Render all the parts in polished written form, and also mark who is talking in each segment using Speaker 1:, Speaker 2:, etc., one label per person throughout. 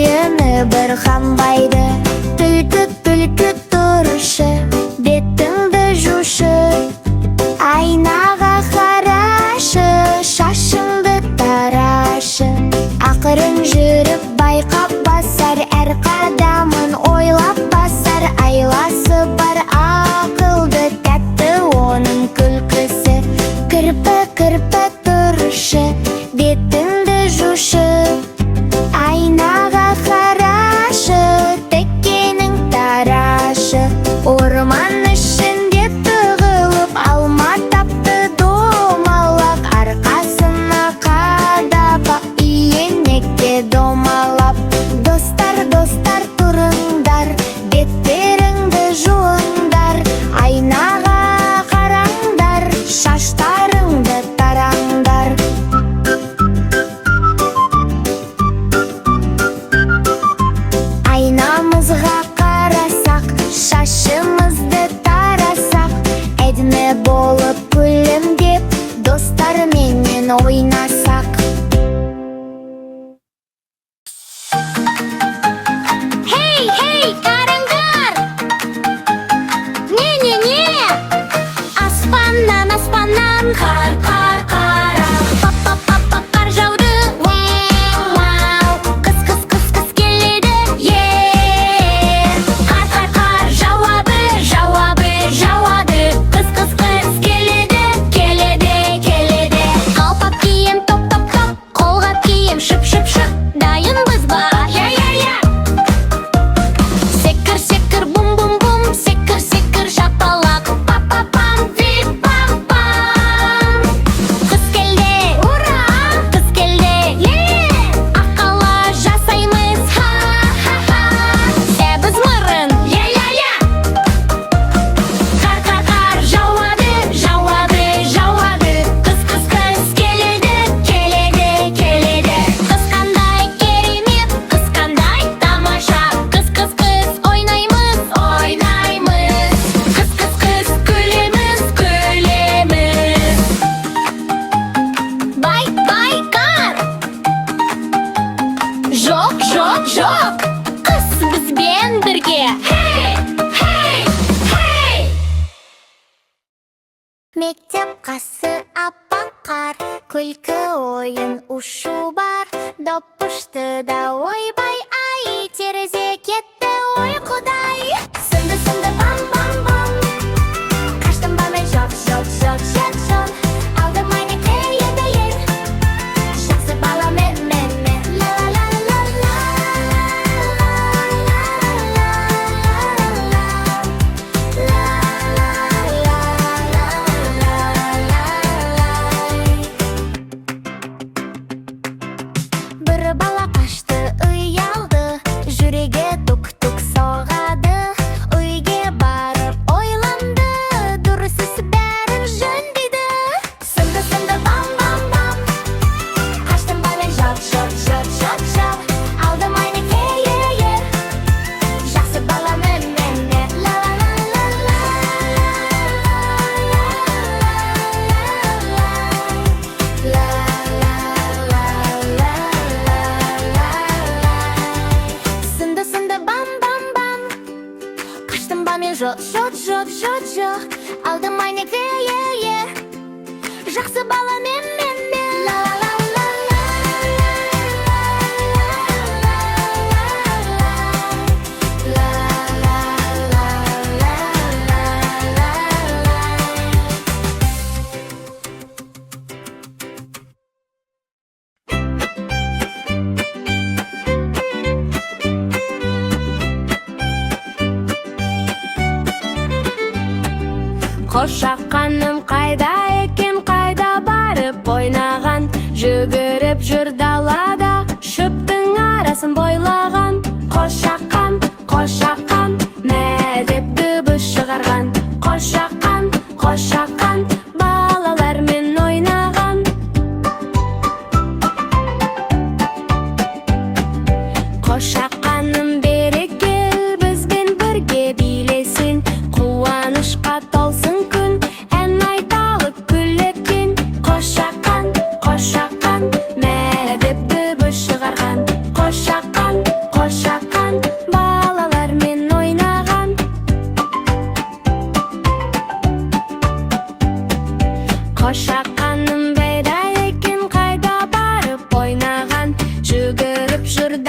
Speaker 1: жиыны бір қамбайды. Түлкі тұрышы, бетіңді жушы, айнаға қарашы, шашыңды тарашы. Ақырын жүріп байқап басар, әр қадамын ойлап басар. Айласы бар ақылды, тәтті оның күлкісі. Кірпі тұрышы, бетіңді жушы, айнаға қарашы, текенің тарашы. Орман ішінде тығылып алма тапты домалақ, арқасына қадап иенекке домалап. Достар тұрыңдар, беттеріңді жуыңдар, айнаға қараңдар, шаштарыңды тараңдар. Айнамызға қарасақ, шашымызды тарасақ, әдемі болып күлімдеп, достарменен ойнасақ.
Speaker 2: Hey, қараңдар! Не? Аспаннан қар қара. Пап, қар жауды. Вау, қыс келеді. Қар жауады. Қыс келеді. Қалпақ киім топ, қолғап киім шып. Дайынбыз ба? Секір, бум, секір, шапалақ. Пам, вип, пам. Қыс келді, ура! Қыс келді, аққала жасаймыз, ха. Сәбіз мұрын, Қар жауады. Қыс келеді. Қыс қандай керемет, қыс қандай тамаша. Қыс ойнаймыз. Қыс күлеміз. Байқар! Жоқ, қыс бізбен бірге. Hey!
Speaker 1: Мектеп қасы аппақ қар, күлкі ойын ұшу бар. Доп ұшты да ойбай ай, терезе кетті ой құдай. Сынды бам. Қаштым ба мен жоқ. Алдым айнекте едәйін, жақсы бала мен. Бір бала қашты, ұялды, жүрегі тук соғады. Үйге барып ойланды, дұрыс іс бәрін жөндейді. Сынды бам. Қаштым ба мен жоқ. Алдым айнекте жақсы бала мен. Сынды бам. Қаштым ба мен жоқ. Алдым айнекте жақсы бала мен.
Speaker 2: Қошаққаным қайда екен, қайда барып ойнаған. Жүгіріп жүр далада, шөптің арасын бойлаған. Қошаққан, мә деп дыбыс шығарған. Қошаққан, балалармен ойнаған. Қошаққаным бері кел, бізбен бірге билесін. Қуанышқа толсын күн, ән айталық күлетін. Қошаққан,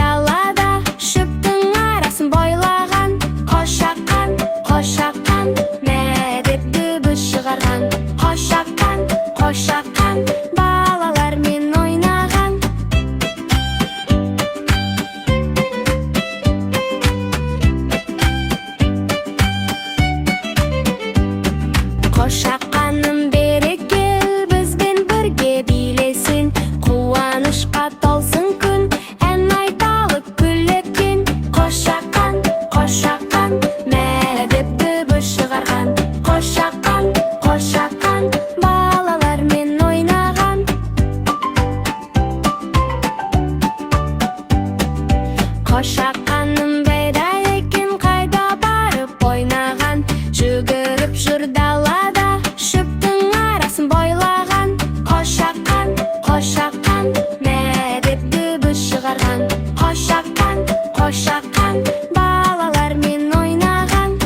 Speaker 2: далада, шөптің арасын бойлаған. Қошақан, қошақан, мә деп дыбыс шығарған. Қошақан, қошақан, балалармен ойнаған. Қошақаным бері кел, бізбен бірге билесін. Қуанышқа толсын күн, ән айталық күлетін. Қошақан, қошақан, мә деп дыбыс шығарған. Қошақан, қошақан, балалармен ойнаған. Қошақаным байда екен, қайда барып ойнаған. Жүгіріп жүр далада, шөптің арасын бойлаған. Қошақан, қошақан, мә деп дыбыс шығарған. Қошақан, қошақан, балалармен ойнаған.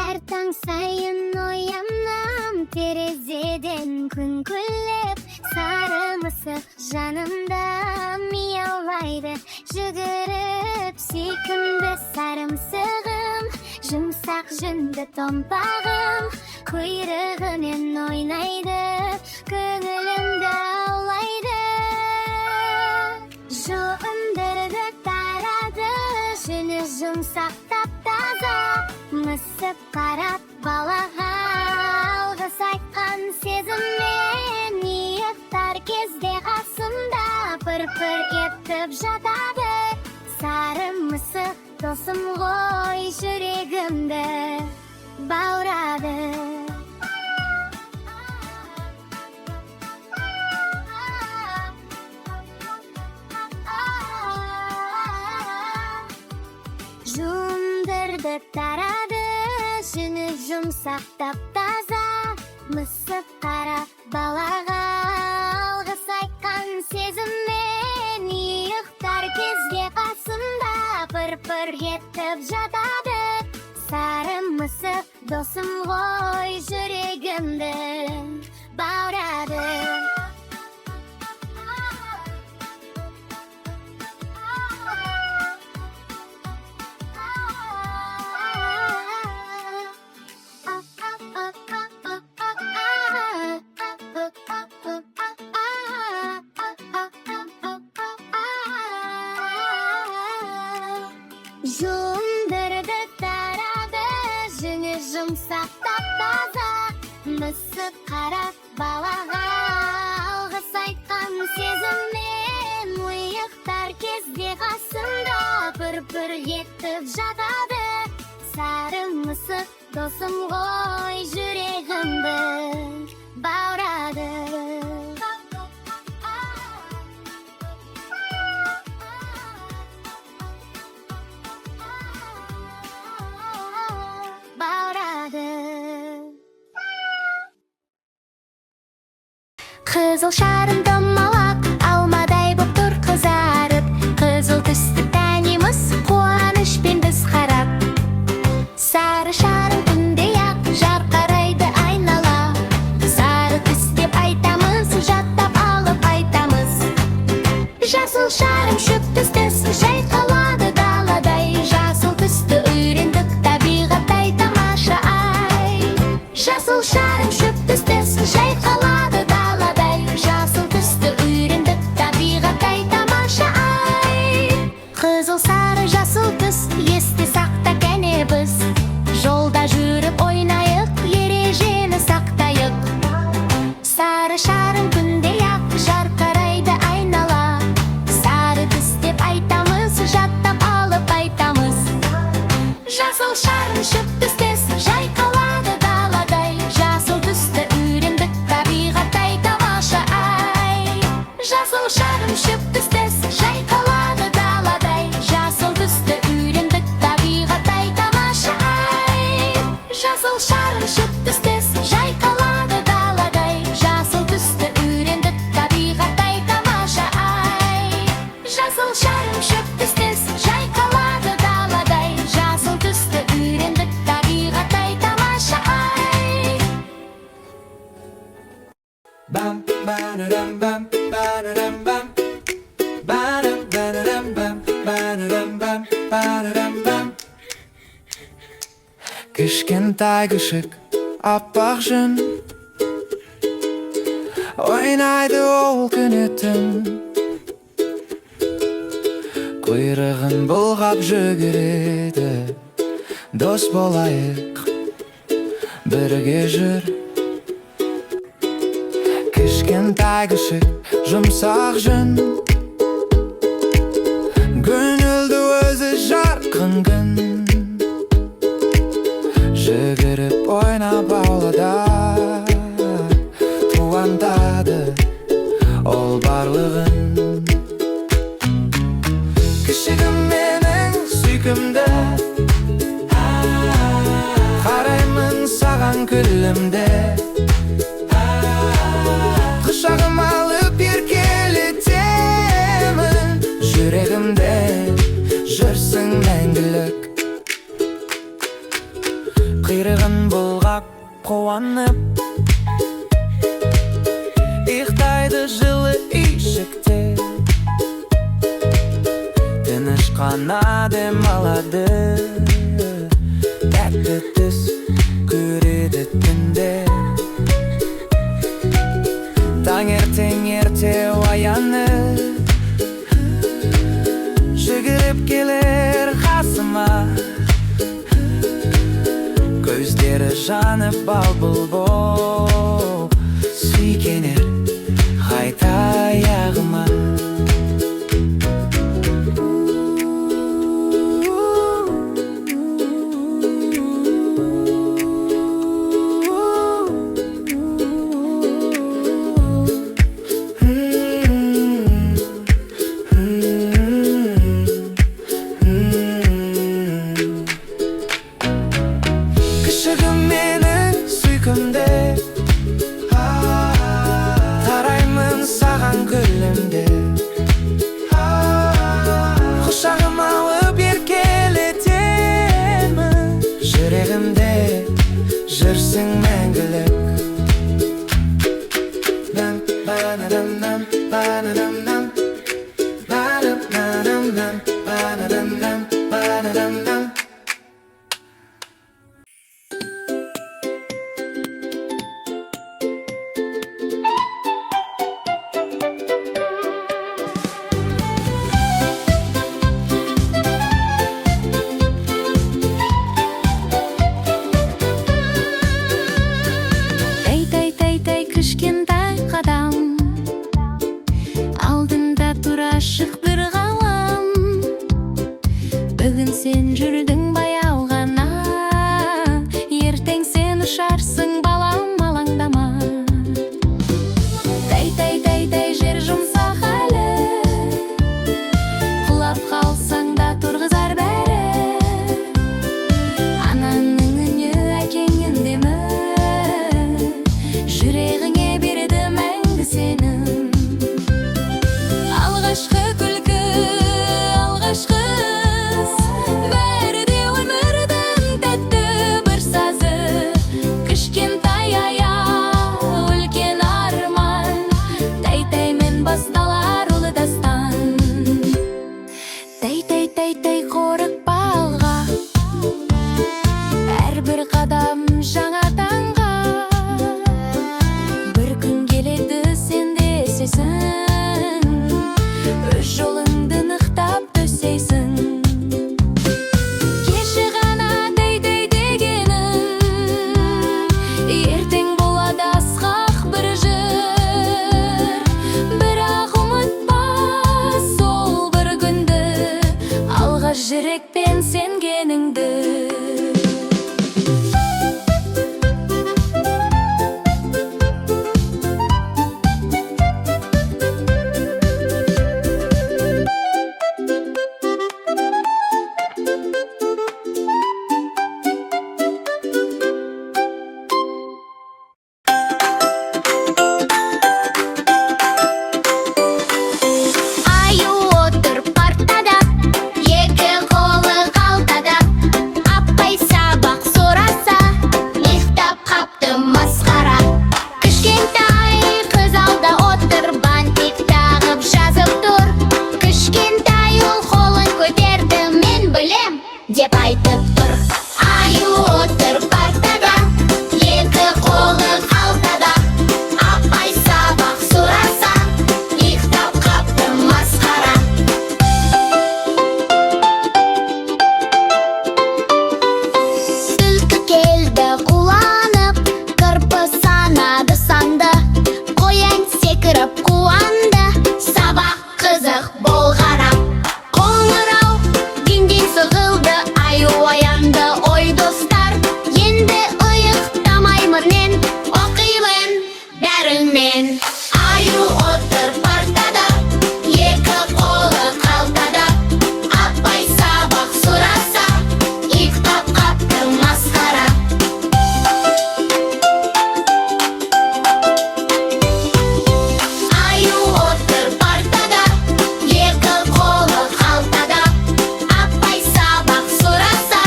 Speaker 2: Әр таң сайын оянам, терезеден күн күліп. Сары мысық жанымда мияулайды, жүгіріп. Сүйкімді сары мысығым, жұмсақ жүнді томпағым. Құйрығымен ойнайды, көңілімді аулайды. Жуындырды тарады, жүні жұмсақ тап-таза. Мысық қарап балаға, алғыс айтқан сезіммен. Иықтар кезде қасымда пыр-пыр етіп жатады. Сары мысық досым ғой, жүрегімді баурады. Жуындырды тарады, жүні жұмсақ тап-таза. Мысық қарап балаға, алғыс айтқан сезіммен. Иықтар кезде қасымда пыр-пыр етіп жатады. Сары мысық досым ғой, жүрегімді баурады. Жуындырды тарады, жүні жұмсақ тап-таза. Мысық қарап балаға, алғыс айтқан сезіммен. Иықтар кезде қасымда пыр-пыр етіп жатады. Сары мысық досым ғой, жүрегімді баурады. Қызыл шарын домалақ, алмадай боп тұр қызарып. Қызыл түсті тәнеміз, қуанышпен біз қарап. Сары шарын күндей ақ, жарқырайды айнала. Сары түс деп айтамыз, жаттап алып айтамыз. Жасыл шарым шөп түстіс, жайқалады даладай. Жасыл түсті үйрендік, табиғаттай тамаша ай. Жасыл шарым шөп түстіс, жайқалады даладай. Жасыл түсті үйрендік, табиғаттай тамаша ай. Қызыл сары жасыл түс, есте сақта кәне біз. Жолда жүріп ойнайық, ережені сақтайық. Сары шарым күндей ақ, жарқырайды айнала. Сары түс деп айтамыз, жаттап алып айтамыз. Жасыл шарым шөп түстес, жайқалады даладай. Жасыл түсті үйрендік, табиғаттай тамаша ай. Жасыл шарым шөп түстес, жайқалады даладай. Жасыл түсті үйрендік, табиғаттай тамаша. Жасыл шарым шыттыстыз жайқалады даладай Жасыл түсті үйрендік табиғаттай тамаша ай Жасыл шарым шыттыстыз жайқалады даладай Жасыл түсті үйрендік табиғаттай тамаша ай
Speaker 3: Bam, ba-da-dum, bam, ba-da-dum, bam. Ba-dum, ba-da-dum, bam, ba-da-dum, bam, ba-da-dum, bam. Кішкентай күшік аппақ жүн ойнайды ол күні түн құйрығын бұлғап жүгіреді дос болайық бірге жүр кішкентай күшік жұмсақ жүн көңілді өзі жарқын күн жүгіріп ойнап аулада туаңдады ол барлығын кішігім менің сүйкімді қараймын саған күлімде құшағым алып еркелетемін жүрегімде жүрсің мәңгілік құйрығын бұлғап қуанып ұйықтайды жылы үйшікте тыныш қана демалады тәтті түс көреді түнде таңертең ерте оянып жүгіріп келер қасыма көздері жанып бал-бұл боп сүйкенер қайта аяғыма кішігім менің сүйкімде тараймын саған күлімде құшағым алып еркелетемін жүрегімде жүрсің мәңгілік Bam, ba-da-dum-dum, ba-da-dum-dum. Ba-dum-ba-dum-dum, ba-da-dum-dum, ba-da-dum-dum.
Speaker 2: отыр. Аю отыр партада, екі қолы қалтада. Апай сабақ сұраса, ұйықтап қапты масқара. Түлкі келді қуланып, кірпі санады санды. Қоян секіріп қуанды, сабақ қызық болғанап. Қоңырау денден сығылды, аю оянды. Ой достар, енді ұйықтамаймын мен, оқимын бәрімен. Аю отыр партада, екі қолы қалтада. Апай сабақ сұраса, ұйықтап қапты масқара. Аю отыр партада, екі қолы қалтада. Апай сабақ сұраса,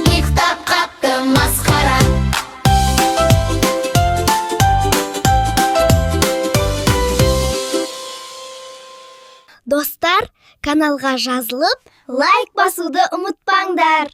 Speaker 2: ұйықтап қапты масқара.
Speaker 4: Достар, каналға жазылып, лайк басуды ұмытпаңдар.